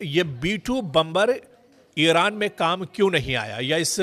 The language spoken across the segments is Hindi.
ये B2 बम्बर ईरान में काम क्यों नहीं आया, या इस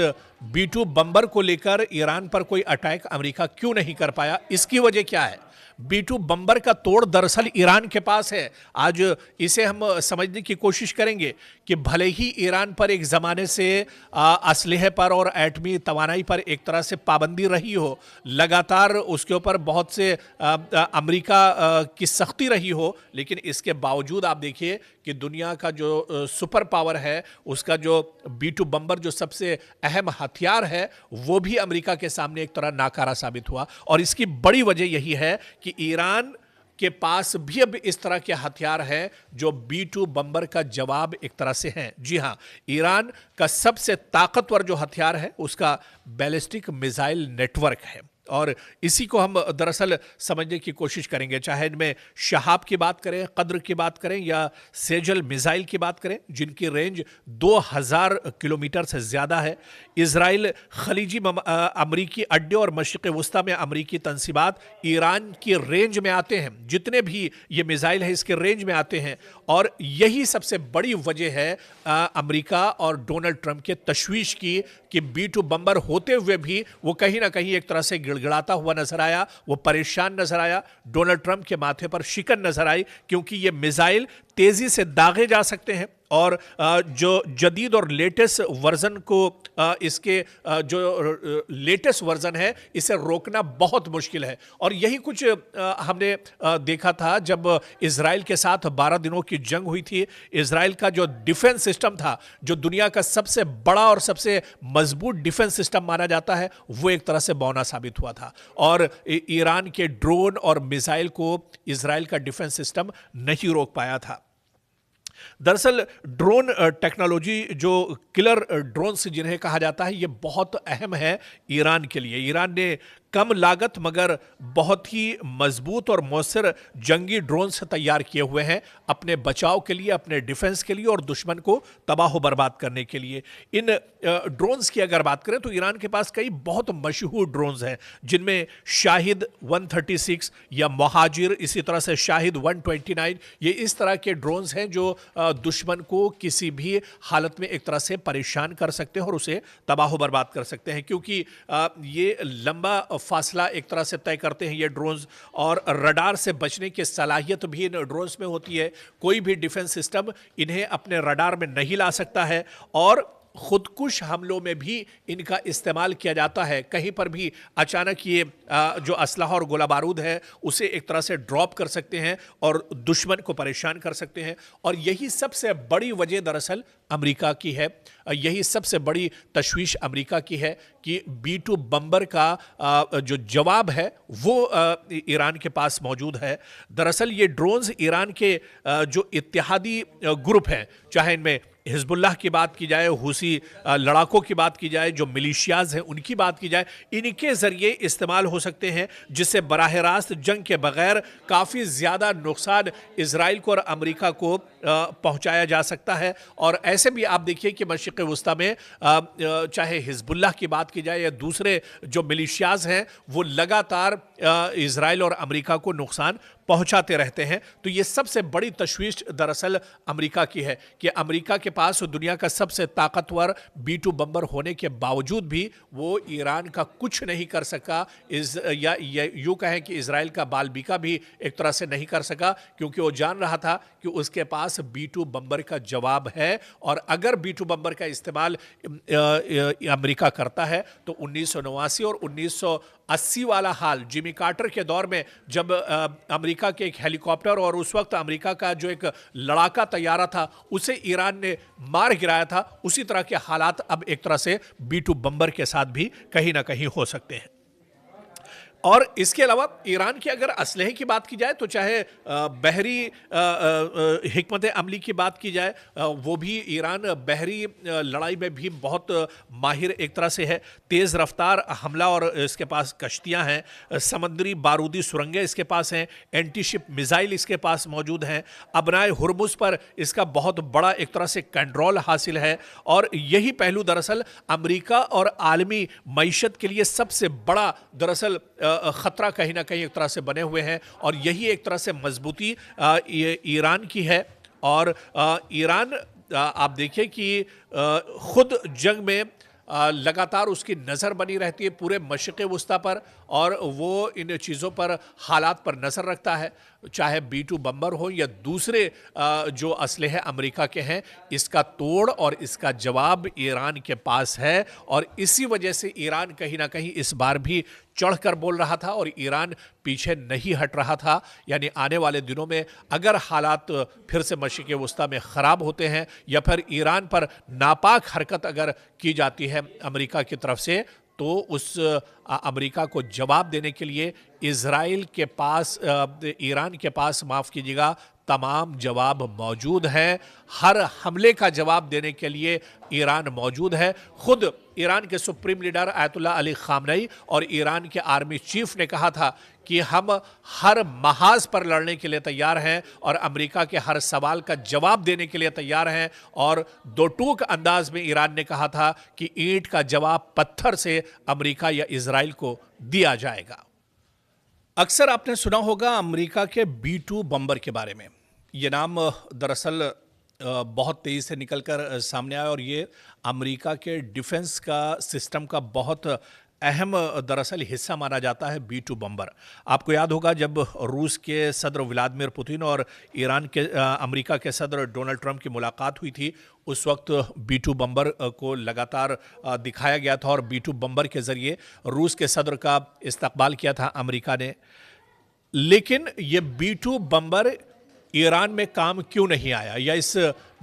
B2 बम्बर को लेकर ईरान पर कोई अटैक अमेरिका क्यों नहीं कर पाया, इसकी वजह क्या है? B2 बम्बर का तोड़ दरअसल ईरान के पास है। आज इसे हम समझने की कोशिश करेंगे कि भले ही ईरान पर एक ज़माने से असलहे पर और एटमी तवानाई पर एक तरह से पाबंदी रही हो, लगातार उसके ऊपर बहुत से अमेरिका की सख्ती रही हो, लेकिन इसके बावजूद आप देखिए कि दुनिया का जो सुपर पावर है, उसका जो B2 बम्बर जो सबसे अहम हथियार है, वो भी अमेरिका के सामने एक तरह नाकारा साबित हुआ। और इसकी बड़ी वजह यही है कि ईरान के पास भी अब इस तरह के हथियार हैं जो B2 बम्बर का जवाब एक तरह से हैं। जी हां, ईरान का सबसे ताकतवर जो हथियार है उसका बैलिस्टिक मिसाइल नेटवर्क है, और इसी को हम दरअसल समझने की कोशिश करेंगे। चाहे इनमें शहाब की बात करें, कद्र की बात करें, या सेजल मिसाइल की बात करें, जिनकी रेंज 2000 किलोमीटर से ज़्यादा है। इजराइल खलीजी अमरीकी अड्डे और मशरिक़ वस्ता में अमरीकी तंसीबात ईरान की रेंज में आते हैं। जितने भी ये मिसाइल है इसके रेंज में आते हैं, और यही सबसे बड़ी वजह है अमरीका और डोनाल्ड ट्रंप के तशवीश की कि B2 बम्बर होते हुए भी वो कहीं ना कहीं एक तरह से गिड़गिड़ाता हुआ नजर आया, वो परेशान नजर आया। डोनाल्ड ट्रंप के माथे पर शिकन नजर आई, क्योंकि ये मिसाइल तेजी से दागे जा सकते हैं, और जो जदीद और लेटेस्ट वर्जन को इसके जो लेटेस्ट वर्जन है इसे रोकना बहुत मुश्किल है। और यही कुछ हमने देखा था जब इजराइल के साथ 12 दिनों की जंग हुई थी। इजराइल का जो डिफेंस सिस्टम था, जो दुनिया का सबसे बड़ा और सबसे मजबूत डिफेंस सिस्टम माना जाता है, वो एक तरह से बौना साबित हुआ था, और ईरान के ड्रोन और मिसाइल को इजराइल का डिफेंस सिस्टम नहीं रोक पाया था। दरअसल ड्रोन टेक्नोलॉजी, जो किलर ड्रोन्स जिन्हें कहा जाता है, ये बहुत अहम है ईरान के लिए। ईरान ने कम लागत मगर बहुत ही मजबूत और मौसर जंगी ड्रोन्स तैयार किए हुए हैं अपने बचाव के लिए, अपने डिफेंस के लिए और दुश्मन को तबाह बर्बाद करने के लिए। इन ड्रोन्स की अगर बात करें तो ईरान के पास कई बहुत मशहूर ड्रोन्स हैं, जिनमें शाहिद 136 या महाजिर, इसी तरह से शाहिद 129, ये इस तरह के ड्रोन्स हैं जो दुश्मन को किसी भी हालत में एक तरह से परेशान कर सकते हैं और उसे तबाह बर्बाद कर सकते हैं, क्योंकि ये लंबा फासला एक तरह से तय करते हैं ये ड्रोन्स, और रडार से बचने की सलाहियत भी इन ड्रोन्स में होती है। कोई भी डिफेंस सिस्टम इन्हें अपने रडार में नहीं ला सकता है, और खुदकुश हमलों में भी इनका इस्तेमाल किया जाता है। कहीं पर भी अचानक ये जो असलहा और गोला बारूद है उसे एक तरह से ड्रॉप कर सकते हैं और दुश्मन को परेशान कर सकते हैं। और यही सबसे बड़ी वजह दरअसल अमेरिका की है, यही सबसे बड़ी तशवीश अमेरिका की है कि B2 बम्बर का जो जवाब है वो ईरान के पास मौजूद है। दरअसल ये ड्रोन्स ईरान के जो इत्तेहादी ग्रुप हैं, चाहे इनमें हिजबुल्लाह की बात की जाए, हुसी लड़ाकों की बात की जाए, जो मिलिशियाज हैं उनकी बात की जाए, इनके ज़रिए इस्तेमाल हो सकते हैं, जिससे बराह रास्त जंग के बगैर काफ़ी ज़्यादा नुकसान इजराइल को और अमेरिका को पहुंचाया जा सकता है। और ऐसे भी आप देखिए कि मशरिक़ वस्ता में चाहे हिजबुल्लाह की बात की जाए या दूसरे जो मिलिशियाज हैं, वो लगातार इजराइल और अमेरिका को नुकसान पहुंचाते रहते हैं। तो ये सबसे बड़ी तशवीश दरअसल अमेरिका की है कि अमेरिका के पास दुनिया का सबसे ताकतवर B2 बम्बर होने के बावजूद भी वो ईरान का कुछ नहीं कर सका, या यूँ कहें कि इजराइल का बालबीका भी एक तरह से नहीं कर सका, क्योंकि वो जान रहा था कि उसके पास B2 बम्बर का जवाब है। और अगर B2 बम्बर का इस्तेमाल अमेरिका करता है तो 1989 और 1980 वाला हाल, जिमी कार्टर के दौर में जब अमेरिका के एक हेलीकॉप्टर और उस वक्त अमेरिका का जो एक लड़ाका तैयारा था उसे ईरान ने मार गिराया था, उसी तरह के हालात अब एक तरह से B2 बम्बर के साथ भी कहीं ना कहीं हो सकते हैं। और इसके अलावा ईरान के अगर असलहे की बात की जाए तो चाहे बहरी हिकमत अमली की बात की जाए, वो भी ईरान बहरी लड़ाई में भी बहुत माहिर एक तरह से है। तेज़ रफ्तार हमला और इसके पास कश्तियां हैं, समंदरी बारूदी सुरंगें इसके पास हैं, एंटी शिप मिसाइल इसके पास मौजूद हैं, अबनाए हुर्मुज पर इसका बहुत बड़ा एक तरह से कंट्रोल हासिल है। और यही पहलू दरअसल अमेरिका और आलमी मईशत के लिए सबसे बड़ा दरअसल खतरा कहीं ना कहीं एक तरह से बने हुए हैं, और यही एक तरह से मजबूती ईरान की है। और ईरान आप देखिए कि खुद जंग में लगातार उसकी नज़र बनी रहती है पूरे मशरिक़ वुस्ता पर, और वो इन चीज़ों पर, हालात पर नज़र रखता है, चाहे B-2 बम्बर हो या दूसरे जो असलहे अमेरिका के हैं। इसका तोड़ और इसका जवाब ईरान के पास है, और इसी वजह से ईरान कहीं ना कहीं इस बार भी चढ़कर बोल रहा था और ईरान पीछे नहीं हट रहा था। यानी आने वाले दिनों में अगर हालात फिर से मशरिक़ वुस्ता में ख़राब होते हैं या फिर ईरान पर नापाक हरकत अगर की जाती है अमेरिका की तरफ से, तो उस अमेरिका को जवाब देने के लिए इज़राइल के पास, ईरान के पास माफ़ कीजिएगा, तमाम जवाब मौजूद हैं। हर हमले का जवाब देने के लिए ईरान मौजूद है। खुद ईरान के सुप्रीम लीडर आयतुल्लाह अली ख़ामनेई और ईरान के आर्मी चीफ ने कहा था कि हम हर महाज पर लड़ने के लिए तैयार हैं और अमेरिका के हर सवाल का जवाब देने के लिए तैयार हैं। और दो टूक अंदाज में ईरान ने कहा था कि ईंट का जवाब पत्थर से अमेरिका या इजराइल को दिया जाएगा। अक्सर आपने सुना होगा अमेरिका के B-2 बम्बर के बारे में। ये नाम दरअसल बहुत तेज़ी से निकलकर सामने आया और ये अमेरिका के डिफेंस का सिस्टम का बहुत अहम दरअसल हिस्सा माना जाता है B-2 बम्बर। आपको याद होगा जब रूस के सदर व्लादिमीर पुतिन और ईरान के अमेरिका के सदर डोनाल्ड ट्रंप की मुलाकात हुई थी, उस वक्त B-2 बम्बर को लगातार दिखाया गया था और B-2 बम्बर के ज़रिए रूस के सदर का इस्तकबाल किया था अमेरिका ने। लेकिन ये B-2 बम्बर ईरान में काम क्यों नहीं आया, या इस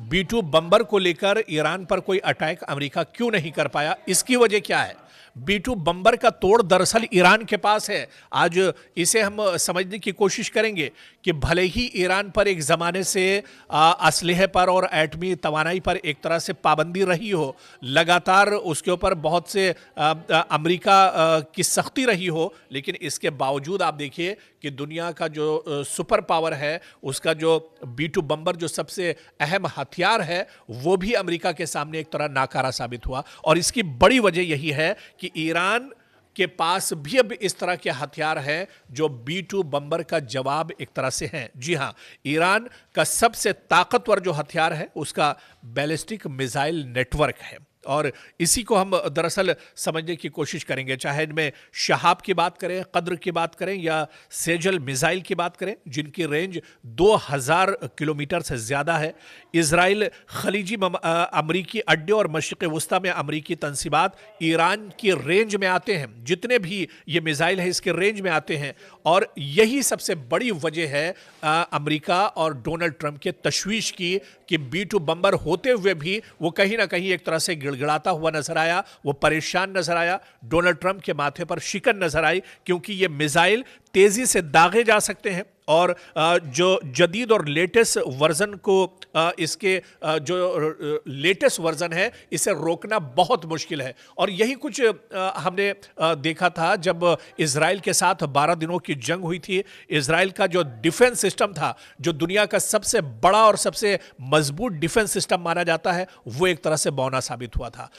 B-2 बम्बर को लेकर ईरान पर कोई अटैक अमेरिका क्यों नहीं कर पाया, इसकी वजह क्या है? B-2 बम्बर का तोड़ दरअसल ईरान के पास है। आज इसे हम समझने की कोशिश करेंगे कि भले ही ईरान पर एक ज़माने से असलहे पर और एटमी तवानाई पर एक तरह से पाबंदी रही हो, लगातार उसके ऊपर बहुत से अमेरिका की सख्ती रही हो, लेकिन इसके बावजूद आप देखिए कि दुनिया का जो सुपर पावर है, उसका जो B-2 बम्बर जो सबसे अहम हथियार है, वो भी अमेरिका के सामने एक तरह नाकारा साबित हुआ। और इसकी बड़ी वजह यही है कि ईरान के पास भी अब इस तरह के हथियार हैं जो B-2 बम्बर का जवाब एक तरह से हैं। जी हां, ईरान का सबसे ताकतवर जो हथियार है उसका बैलिस्टिक मिसाइल नेटवर्क है, और इसी को हम दरअसल समझने की कोशिश करेंगे। चाहे इनमें शहाब की बात करें, कद्र की बात करें या सेजल मिसाइल की बात करें, जिनकी रेंज 2000 किलोमीटर से ज़्यादा है। इजराइल खलीजी अमरीकी अड्डे और मशरिक़ वुस्ता में अमरीकी तंसीबात ईरान की रेंज में आते हैं। जितने भी ये मिसाइल है इसके रेंज में आते हैं, और यही सबसे बड़ी वजह है अमेरिका और डोनाल्ड ट्रंप के तशवीश की कि B-2 बम्बर होते हुए भी वो कहीं ना कहीं एक तरह से गिड़गिड़ाता हुआ नजर आया, वो परेशान नजर आया। डोनाल्ड ट्रंप के माथे पर शिकन नजर आई, क्योंकि ये मिसाइल तेजी से दागे जा सकते हैं और जो जदीद और लेटेस्ट वर्जन को इसके जो लेटेस्ट वर्जन है इसे रोकना बहुत मुश्किल है। और यही कुछ हमने देखा था जब इजराइल के साथ 12 दिनों की जंग हुई थी। इजराइल का जो डिफेंस सिस्टम था, जो दुनिया का सबसे बड़ा और सबसे मजबूत डिफेंस सिस्टम माना जाता है, वो एक तरह से बौना साबित हुआ था।